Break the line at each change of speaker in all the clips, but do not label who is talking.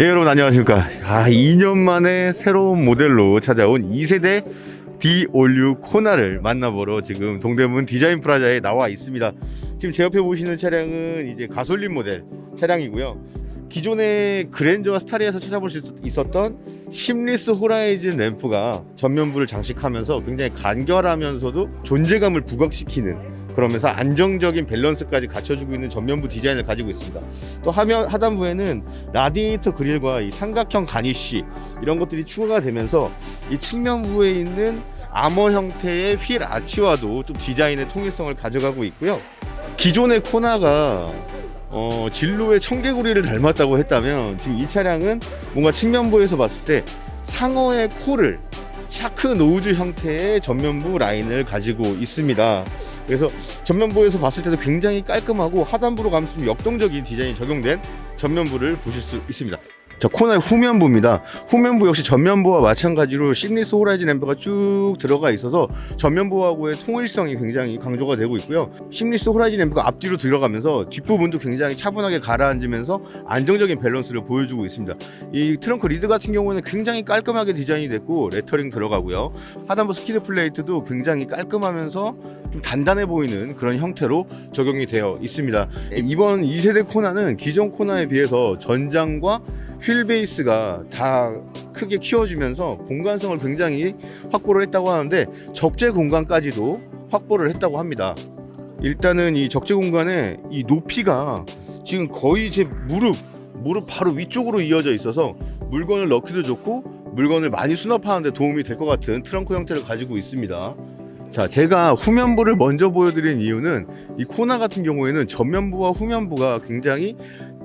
예, 여러분 안녕하십니까. 2년 만에 새로운 모델로 찾아온 2세대 D-올류 코나를 만나보러 지금 동대문 디자인 프라자에 나와 있습니다. 지금 제 옆에 보시는 차량은 이제 가솔린 모델 차량이고요. 기존의 그랜저와 스타리아에서 찾아볼 수 있었던 심리스 호라이즌 램프가 전면부를 장식하면서 굉장히 간결하면서도 존재감을 부각시키는, 그러면서 안정적인 밸런스까지 갖춰주고 있는 전면부 디자인을 가지고 있습니다. 또 하단부에는 라디에이터 그릴과 이 삼각형 가니쉬 이런 것들이 추가가 되면서 이 측면부에 있는 아머 형태의 휠 아치와도 좀 디자인의 통일성을 가져가고 있고요. 기존의 코나가 진로의 청개구리를 닮았다고 했다면, 지금 이 차량은 뭔가 측면부에서 봤을 때 상어의 코를 샤크 노우즈 형태의 전면부 라인을 가지고 있습니다. 그래서 전면부에서 봤을 때도 굉장히 깔끔하고 하단부로 가면서 좀 역동적인 디자인이 적용된 전면부를 보실 수 있습니다. 자, 코나의 후면부입니다. 후면부 역시 전면부와 마찬가지로 심리스 호라이즌 램프가 쭉 들어가 있어서 전면부하고의 통일성이 굉장히 강조가 되고 있고요. 심리스 호라이즌 램프가 앞뒤로 들어가면서 뒷부분도 굉장히 차분하게 가라앉으면서 안정적인 밸런스를 보여주고 있습니다. 이 트렁크 리드 같은 경우는 굉장히 깔끔하게 디자인이 됐고 레터링 들어가고요. 하단부 스키드 플레이트도 굉장히 깔끔하면서 좀 단단해 보이는 그런 형태로 적용이 되어 있습니다. 이번 2세대 코나는 기존 코나에 비해서 전장과 휠 베이스가 다 크게 키워지면서 공간성을 굉장히 확보를 했다고 하는데, 적재 공간까지도 확보를 했다고 합니다. 일단은 이 적재 공간에 이 높이가 지금 거의 제 무릎 바로 위쪽으로 이어져 있어서 물건을 넣기도 좋고 물건을 많이 수납하는 데 도움이 될 것 같은 트렁크 형태를 가지고 있습니다. 자, 제가 후면부를 먼저 보여드린 이유는 이 코나 같은 경우에는 전면부와 후면부가 굉장히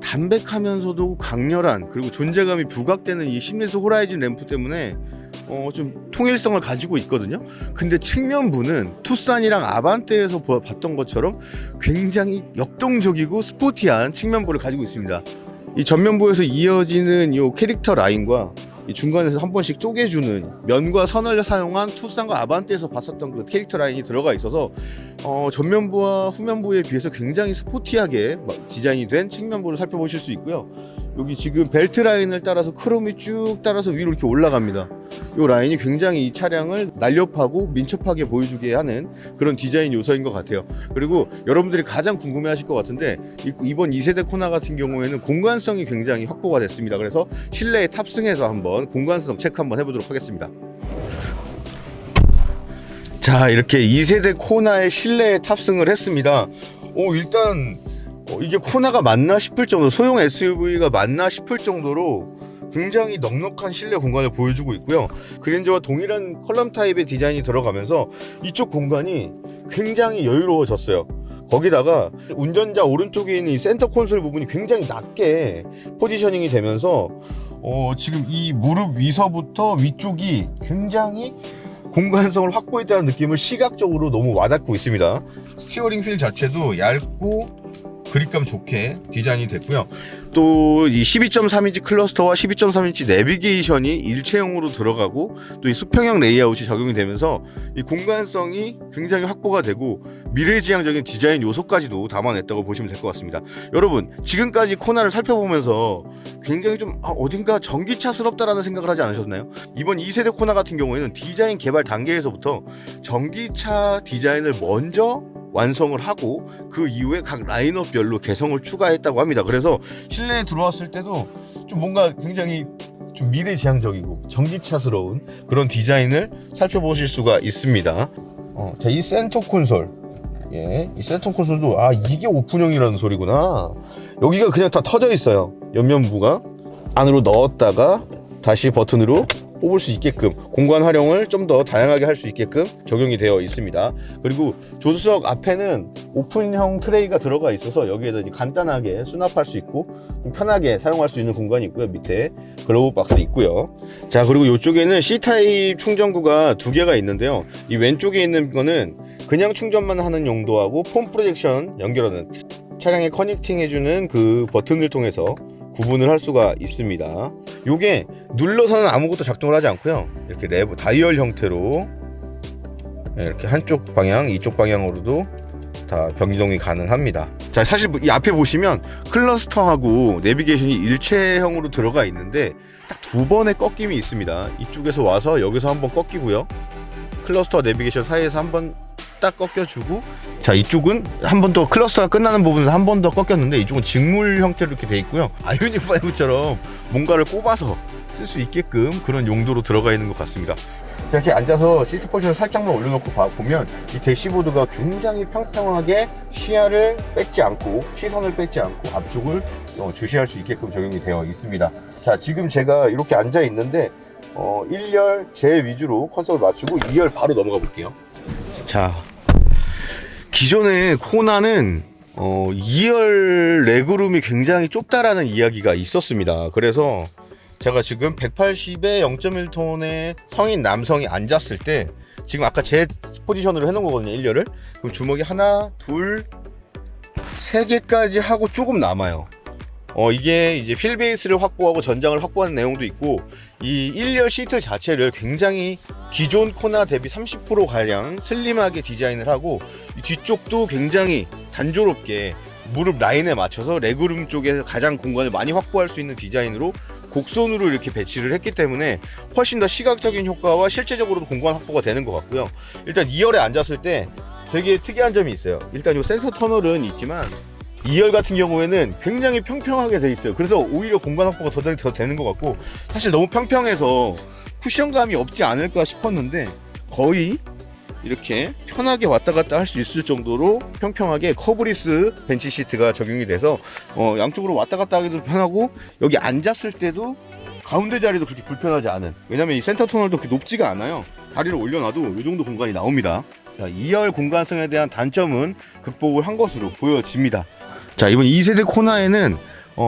담백하면서도 강렬한, 그리고 존재감이 부각되는 이 심리스 호라이즌 램프 때문에 좀 통일성을 가지고 있거든요. 근데 측면부는 투싼이랑 아반떼에서 봤던 것처럼 굉장히 역동적이고 스포티한 측면부를 가지고 있습니다. 이 전면부에서 이어지는 이 캐릭터 라인과 이 중간에서 한 번씩 쪼개주는 면과 선을 사용한 투싼과 아반떼에서 봤었던 그 캐릭터 라인이 들어가 있어서 전면부와 후면부에 비해서 굉장히 스포티하게 디자인이 된 측면부를 살펴보실 수 있고요. 여기 지금 벨트 라인을 따라서 크롬이 쭉 따라서 위로 이렇게 올라갑니다. 이 라인이 굉장히 이 차량을 날렵하고 민첩하게 보여주게 하는 그런 디자인 요소인 것 같아요. 그리고 여러분들이 가장 궁금해 하실 것 같은데, 이번 2세대 코나 같은 경우에는 공간성이 굉장히 확보가 됐습니다. 그래서 실내에 탑승해서 한번 공간성 체크 한번 해보도록 하겠습니다. 자, 이렇게 2세대 코나의 실내에 탑승을 했습니다. 일단 이게 코나가 맞나 싶을 정도로, 소형 SUV가 맞나 싶을 정도로 굉장히 넉넉한 실내 공간을 보여주고 있고요. 그랜저와 동일한 컬럼 타입의 디자인이 들어가면서 이쪽 공간이 굉장히 여유로워졌어요. 거기다가 운전자 오른쪽에 있는 이 센터 콘솔 부분이 굉장히 낮게 포지셔닝이 되면서 지금 이 무릎 위서부터 위쪽이 굉장히 공간성을 확보했다는 느낌을 시각적으로 너무 와닿고 있습니다. 스티어링 휠 자체도 얇고 그립감 좋게 디자인이 됐고요. 또 이 12.3인치 클러스터와 12.3인치 내비게이션이 일체형으로 들어가고, 또 이 수평형 레이아웃이 적용이 되면서 이 공간성이 굉장히 확보가 되고 미래지향적인 디자인 요소까지도 담아냈다고 보시면 될 것 같습니다. 여러분, 지금까지 코나를 살펴보면서 굉장히 좀 어딘가 전기차스럽다라는 생각을 하지 않으셨나요? 이번 2세대 코나 같은 경우에는 디자인 개발 단계에서부터 전기차 디자인을 먼저 완성을 하고 그 이후에 각 라인업별로 개성을 추가했다고 합니다. 그래서 실내에 들어왔을 때도 좀 뭔가 굉장히 좀 미래지향적이고 전기차스러운 그런 디자인을 살펴보실 수가 있습니다. 자, 이 센터 콘솔, 이 센터 콘솔도 이게 오픈형이라는 소리구나. 여기가 그냥 다 터져 있어요. 옆면부가 안으로 넣었다가 다시 버튼으로 뽑을 수 있게끔, 공간 활용을 좀 더 다양하게 할 수 있게끔 적용이 되어 있습니다. 그리고 조수석 앞에는 오픈형 트레이가 들어가 있어서 여기에다 간단하게 수납할 수 있고 좀 편하게 사용할 수 있는 공간이 있고요. 밑에 글로브 박스 있고요. 자, 그리고 이쪽에는 C타입 충전구가 2개가 있는데요. 이 왼쪽에 있는 거는 그냥 충전만 하는 용도하고 폰 프로젝션 연결하는, 차량에 커넥팅 해주는 그 버튼을 통해서 구분을 할 수가 있습니다. 요게 눌러서는 아무것도 작동을 하지 않고요. 이렇게 다이얼 형태로 이렇게 한쪽 방향, 이쪽 방향으로도 다 변기동이 가능합니다. 자, 사실 이 앞에 보시면 클러스터하고 내비게이션이 일체형으로 들어가 있는데 딱 두 번의 꺾임이 있습니다. 이쪽에서 와서 여기서 한번 꺾이고요. 클러스터와 내비게이션 사이에서 한번 딱 꺾여주고, 자, 이쪽은 한 번 더 클러스터가 끝나는 부분에서 한 번 더 꺾였는데 이쪽은 직물 형태로 이렇게 돼 있고요. 아이오닉 5처럼 뭔가를 꼽아서 쓸 수 있게끔 그런 용도로 들어가 있는 것 같습니다. 자, 이렇게 앉아서 시트 포지션을 살짝만 올려놓고 보면 이 대시보드가 굉장히 평평하게 시야를 뺏지 않고 시선을 뺏지 않고 앞쪽을 주시할 수 있게끔 적용이 되어 있습니다. 자, 지금 제가 이렇게 앉아 있는데 1열 제 위주로 컨셉을 맞추고 2열 바로 넘어가 볼게요. 자, 기존의 코나는 2열 레그룸이 굉장히 좁다라는 이야기가 있었습니다. 그래서 제가 지금 180에 0.1톤의 성인 남성이 앉았을 때 지금 아까 제 포지션으로 해놓은 거거든요. 1열을. 그럼 주먹이 하나, 둘, 세 개까지 하고 조금 남아요. 이게 이제 휠 베이스를 확보하고 전장을 확보하는 내용도 있고, 이 1열 시트 자체를 굉장히 기존 코나 대비 30% 가량 슬림하게 디자인을 하고, 이 뒤쪽도 굉장히 단조롭게 무릎 라인에 맞춰서 레그룸 쪽에서 가장 공간을 많이 확보할 수 있는 디자인으로 곡선으로 이렇게 배치를 했기 때문에 훨씬 더 시각적인 효과와 실제적으로도 공간 확보가 되는 것 같고요. 일단 2열에 앉았을 때 되게 특이한 점이 있어요. 일단 이 센서 터널은 있지만 2열 같은 경우에는 굉장히 평평하게 돼 있어요. 그래서 오히려 공간 확보가 더 되는 것 같고, 사실 너무 평평해서 쿠션감이 없지 않을까 싶었는데 거의 이렇게 편하게 왔다 갔다 할 수 있을 정도로 평평하게 커브리스 벤치 시트가 적용이 돼서 양쪽으로 왔다 갔다 하기도 편하고, 여기 앉았을 때도 가운데 자리도 그렇게 불편하지 않은, 왜냐면 이 센터 터널도 그렇게 높지가 않아요. 다리를 올려놔도 이 정도 공간이 나옵니다. 자, 2열 공간성에 대한 단점은 극복을 한 것으로 보여집니다. 자, 이번 2세대 코나에는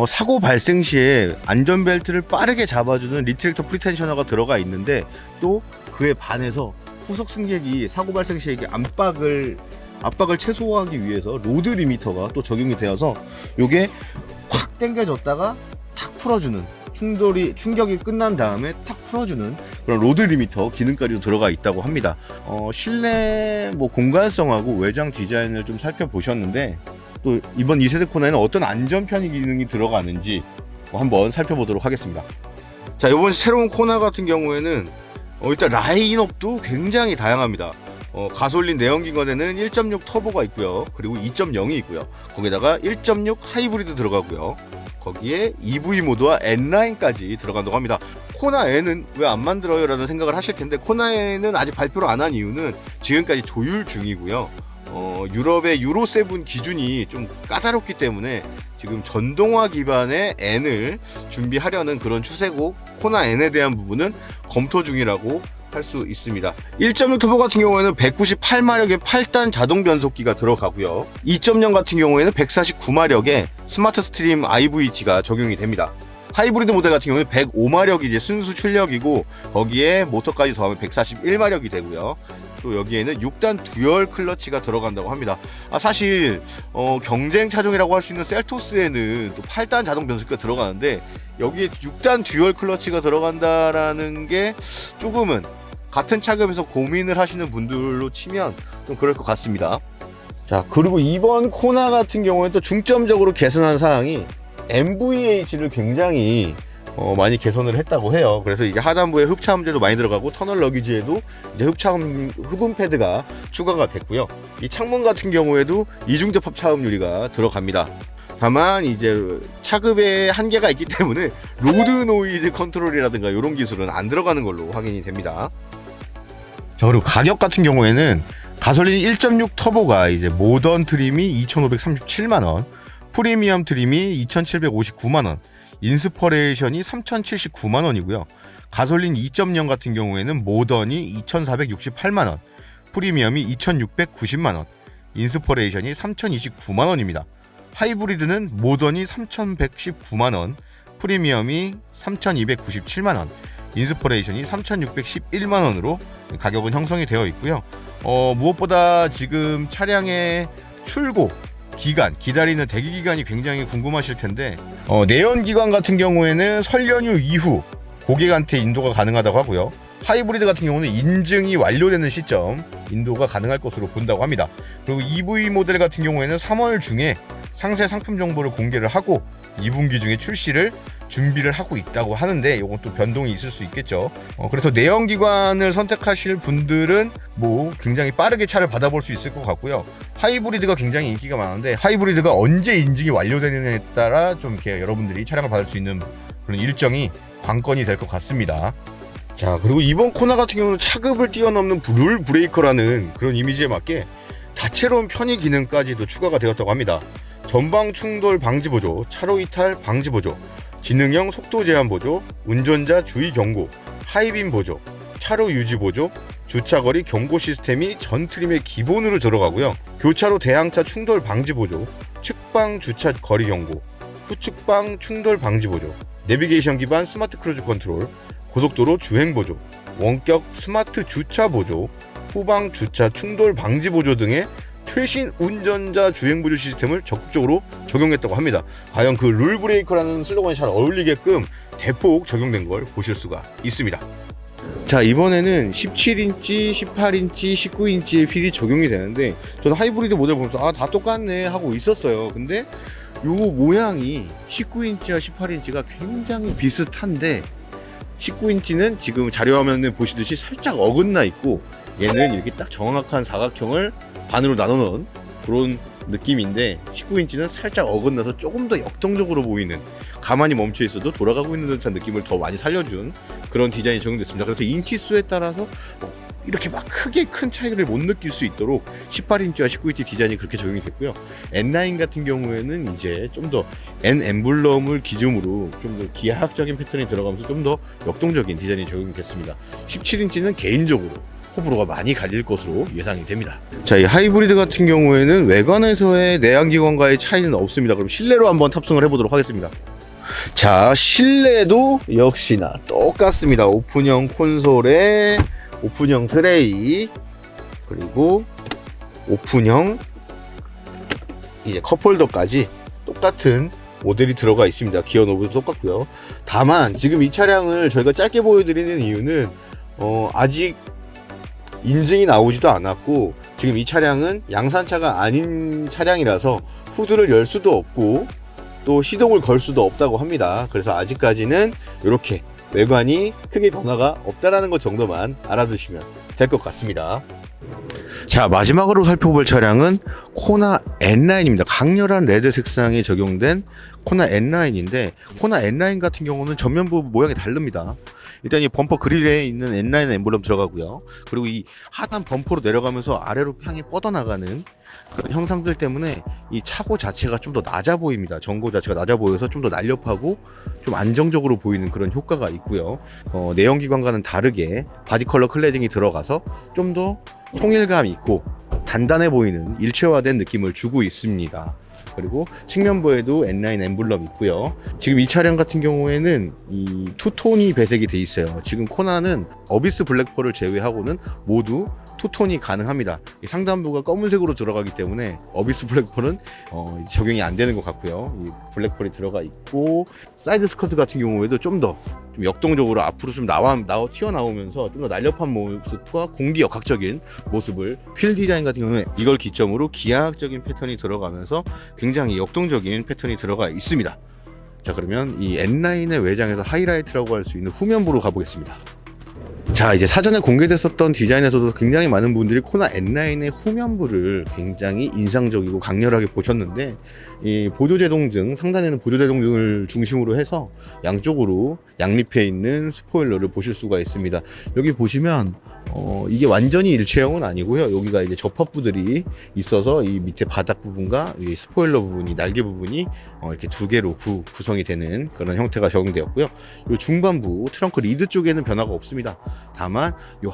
사고 발생 시에 안전벨트를 빠르게 잡아주는 리트랙터 프리텐셔너가 들어가 있는데, 또 그에 반해서 후속 승객이 사고 발생 시에 압박을 최소화하기 위해서 로드 리미터가 또 적용이 되어서 요게 확 당겨졌다가 탁 풀어주는, 충격이 끝난 다음에 탁 풀어주는 그런 로드 리미터 기능까지도 들어가 있다고 합니다. 실내 공간성하고 외장 디자인을 좀 살펴보셨는데, 또 이번 2세대 코나에는 어떤 안전 편의 기능이 들어가는지 한번 살펴보도록 하겠습니다. 자, 이번 새로운 코나 같은 경우에는 일단 라인업도 굉장히 다양합니다. 가솔린 내연기관에는 1.6 터보가 있고요. 그리고 2.0이 있고요. 거기다가 1.6 하이브리드 들어가고요. 거기에 EV 모드와 N라인까지 들어간다고 합니다. 코나 N은 왜 안 만들어요? 라는 생각을 하실 텐데, 코나 N은 아직 발표를 안 한 이유는 지금까지 조율 중이고요. 유럽의 유로7 기준이 좀 까다롭기 때문에 지금 전동화 기반의 N을 준비하려는 그런 추세고, 코나 N에 대한 부분은 검토 중이라고 할 수 있습니다. 1.6 터보 같은 경우에는 198마력의 8단 자동 변속기가 들어가고요. 2.0 같은 경우에는 149마력의 스마트 스트림 IVT가 적용이 됩니다. 하이브리드 모델 같은 경우는 105마력이 이제 순수 출력이고, 거기에 모터까지 더하면 141마력이 되고요. 또 여기에는 6단 듀얼 클러치가 들어간다고 합니다. 사실 경쟁 차종이라고 할 수 있는 셀토스에는 또 8단 자동 변속기가 들어가는데, 여기에 6단 듀얼 클러치가 들어간다라는 게 조금은 같은 차급에서 고민을 하시는 분들로 치면 좀 그럴 것 같습니다. 자, 그리고 이번 코나 같은 경우에 또 중점적으로 개선한 사항이 MVH를 굉장히 많이 개선을 했다고 해요. 그래서 이게 하단부에 흡차음제도 많이 들어가고, 터널 러기지에도 이제 흡음 패드가 추가가 됐고요. 이 창문 같은 경우에도 이중접합 차음 유리가 들어갑니다. 다만 이제 차급에 한계가 있기 때문에 로드 노이즈 컨트롤이라든가 이런 기술은 안 들어가는 걸로 확인이 됩니다. 자, 그리고 가격 같은 경우에는 가솔린 1.6 터보가 이제 모던 트림이 2,537만원, 프리미엄 트림이 2,759만원, 인스퍼레이션이 3,079만원이고요. 가솔린 2.0 같은 경우에는 모던이 2,468만원, 프리미엄이 2,690만원, 인스퍼레이션이 3,029만원입니다. 하이브리드는 모던이 3,119만원, 프리미엄이 3,297만원, 인스퍼레이션이 3,611만원으로 가격은 형성이 되어 있고요. 무엇보다 지금 차량의 출고 기간, 기다리는 대기 기간이 굉장히 궁금하실 텐데, 내연기관 같은 경우에는 설 연휴 이후 고객한테 인도가 가능하다고 하고요. 하이브리드 같은 경우는 인증이 완료되는 시점 인도가 가능할 것으로 본다고 합니다. 그리고 EV 모델 같은 경우에는 3월 중에 상세 상품 정보를 공개를 하고 2분기 중에 출시를 준비를 하고 있다고 하는데 이건 또 변동이 있을 수 있겠죠. 그래서 내연기관을 선택하실 분들은 뭐 굉장히 빠르게 차를 받아볼 수 있을 것 같고요. 하이브리드가 굉장히 인기가 많은데 하이브리드가 언제 인증이 완료되느냐에 따라 좀 이렇게 여러분들이 차량을 받을 수 있는 그런 일정이 관건이 될 것 같습니다. 자, 그리고 이번 코나 같은 경우는 차급을 뛰어넘는 룰 브레이커라는 그런 이미지에 맞게 다채로운 편의 기능까지도 추가가 되었다고 합니다. 전방 충돌 방지 보조, 차로 이탈 방지 보조, 지능형 속도 제한 보조, 운전자 주의 경고, 하이빔 보조, 차로 유지 보조, 주차거리 경고 시스템이 전 트림의 기본으로 들어가고요. 교차로 대항차 충돌 방지 보조, 측방 주차 거리 경고, 후측방 충돌 방지 보조, 내비게이션 기반 스마트 크루즈 컨트롤, 고속도로 주행 보조, 원격 스마트 주차 보조, 후방 주차 충돌 방지 보조 등의 최신 운전자 주행 보조 시스템을 적극적으로 적용했다고 합니다. 과연 그 룰 브레이커라는 슬로건이 잘 어울리게끔 대폭 적용된 걸 보실 수가 있습니다. 자, 이번에는 17인치, 18인치, 19인치의 휠이 적용이 되는데 저는 하이브리드 모델 보면서 다 똑같네 하고 있었어요. 근데 요 모양이 19인치와 18인치가 굉장히 비슷한데 19인치는 지금 자료화면에 보시듯이 살짝 어긋나 있고 얘는 이렇게 딱 정확한 사각형을 반으로 나눠놓은 그런 느낌인데 19인치는 살짝 어긋나서 조금 더 역동적으로 보이는, 가만히 멈춰 있어도 돌아가고 있는 듯한 느낌을 더 많이 살려준 그런 디자인이 적용됐습니다. 그래서 인치 수에 따라서 이렇게 막 크게 큰 차이를 못 느낄 수 있도록 18인치와 19인치 디자인이 그렇게 적용이 됐고요. N9 같은 경우에는 이제 좀 더 N 엠블럼을 기준으로 좀 더 기하학적인 패턴이 들어가면서 좀 더 역동적인 디자인이 적용이 됐습니다. 17인치는 개인적으로 호불호가 많이 갈릴 것으로 예상이 됩니다. 자, 이 하이브리드 같은 경우에는 외관에서의 내연기관과의 차이는 없습니다. 그럼 실내로 한번 탑승을 해보도록 하겠습니다. 자, 실내도 역시나 똑같습니다. 오픈형 콘솔에 오픈형 트레이, 그리고 오픈형 이제 컵홀더까지 똑같은 모델이 들어가 있습니다. 기어 노브도 똑같고요. 다만 지금 이 차량을 저희가 짧게 보여드리는 이유는 아직 인증이 나오지도 않았고 지금 이 차량은 양산차가 아닌 차량이라서 후드를 열 수도 없고 또 시동을 걸 수도 없다고 합니다. 그래서 아직까지는 이렇게 외관이 크게 변화가 없다라는 것 정도만 알아두시면 될 것 같습니다. 자, 마지막으로 살펴볼 차량은 코나 N9입니다. 강렬한 레드 색상이 적용된 코나 N9인데 코나 N9 같은 경우는 전면부 모양이 다릅니다. 일단 이 범퍼 그릴에 있는 N9 엠블럼 들어가고요. 그리고 이 하단 범퍼로 내려가면서 아래로 향이 뻗어나가는 그런 형상들 때문에 이 차고 자체가 좀 더 낮아 보입니다. 전고 자체가 낮아 보여서 좀 더 날렵하고 좀 안정적으로 보이는 그런 효과가 있고요. 내연기관과는 다르게 바디 컬러 클래딩이 들어가서 좀 더 통일감 있고 단단해 보이는 일체화된 느낌을 주고 있습니다. 그리고 측면부에도 N9 엠블럼 있고요. 지금 이 차량 같은 경우에는 이 투톤이 배색이 돼 있어요. 지금 코나는 어비스 블랙펄을 제외하고는 모두 투톤이 가능합니다. 이 상단부가 검은색으로 들어가기 때문에 어비스 블랙펄은 적용이 안 되는 것 같고요. 이 블랙펄이 들어가 있고 사이드 스커트 같은 경우에도 좀 더 역동적으로 앞으로 좀 튀어나오면서 좀 더 날렵한 모습과 공기역학적인 모습을, 휠 디자인 같은 경우는 이걸 기점으로 기하학적인 패턴이 들어가면서 굉장히 역동적인 패턴이 들어가 있습니다. 자, 그러면 이 N9의 외장에서 하이라이트라고 할 수 있는 후면부로 가보겠습니다. 자, 이제 사전에 공개됐었던 디자인에서도 굉장히 많은 분들이 코나 N9의 후면부를 굉장히 인상적이고 강렬하게 보셨는데 이 보조제동등, 상단에는 보조제동등을 중심으로 해서 양쪽으로 양립해 있는 스포일러를 보실 수가 있습니다. 여기 보시면 이게 완전히 일체형은 아니고요. 여기가 이제 접합부들이 있어서 이 밑에 바닥 부분과 이 스포일러 부분이, 날개 부분이 이렇게 두 개로 구성이 되는 그런 형태가 적용되었고요. 이 중반부 트렁크 리드 쪽에는 변화가 없습니다. 다만 이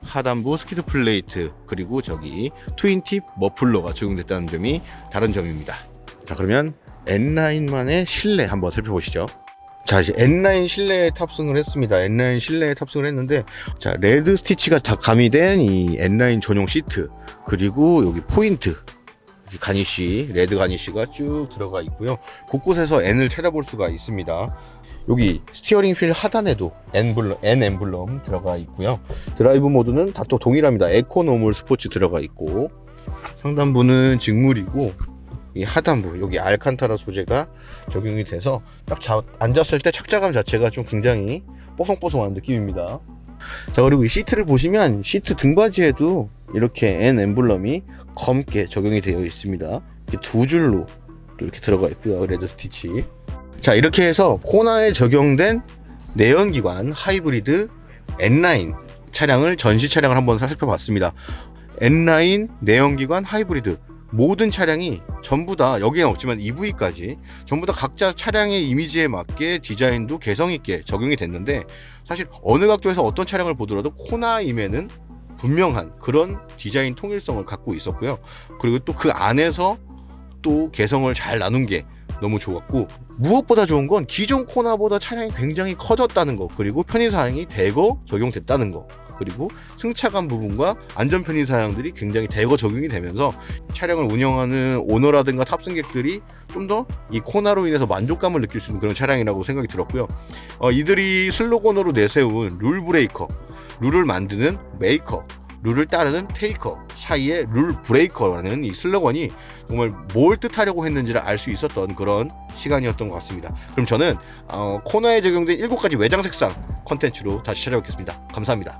하단부 스키드 플레이트, 그리고 저기 트윈팁 머플러가 적용됐다는 점이 다른 점입니다. 자, 그러면 N9만의 실내 한번 살펴보시죠. 자, 이제 N9 실내에 탑승을 했습니다. N9 실내에 탑승을 했는데, 자, 레드 스티치가 다 가미된 이 N9 전용 시트, 그리고 여기 포인트, 가니쉬, 레드 가니쉬가 쭉 들어가 있고요. 곳곳에서 N을 찾아볼 수가 있습니다. 여기 스티어링 휠 하단에도 N 엠블럼 들어가 있고요. 드라이브 모드는 다 또 동일합니다. 에코, 노멀, 스포츠 들어가 있고, 상단부는 직물이고, 이 하단부 여기 알칸타라 소재가 적용이 돼서 딱 앉았을 때 착자감 자체가 좀 굉장히 뽀송뽀송한 느낌입니다. 자, 그리고 이 시트를 보시면 시트 등받이에도 이렇게 N 엠블럼이 검게 적용이 되어 있습니다. 이렇게 두 줄로 또 이렇게 들어가 있고요. 레드 스티치. 자, 이렇게 해서 코나에 적용된 내연기관 하이브리드 N9 차량을 전시 차량을 한번 살펴봤습니다. N9 내연기관 하이브리드 모든 차량이 전부 다, 여기는 없지만 EV까지 전부 다 각자 차량의 이미지에 맞게 디자인도 개성 있게 적용이 됐는데, 사실 어느 각도에서 어떤 차량을 보더라도 코나임에는 분명한 그런 디자인 통일성을 갖고 있었고요. 그리고 또 그 안에서 또 개성을 잘 나눈 게 너무 좋았고, 무엇보다 좋은 건 기존 코나보다 차량이 굉장히 커졌다는 거, 그리고 편의사양이 대거 적용됐다는 거, 그리고 승차감 부분과 안전 편의사양들이 굉장히 대거 적용이 되면서 차량을 운영하는 오너라든가 탑승객들이 좀 더 이 코나로 인해서 만족감을 느낄 수 있는 그런 차량이라고 생각이 들었고요. 이들이 슬로건으로 내세운 룰 브레이커, 룰을 만드는 메이커, 룰을 따르는 테이커 사이의 룰 브레이커라는 이 슬로건이 정말 뭘 뜻하려고 했는지를 알 수 있었던 그런 시간이었던 것 같습니다. 그럼 저는 코나에 적용된 7가지 외장 색상 컨텐츠로 다시 찾아뵙겠습니다. 감사합니다.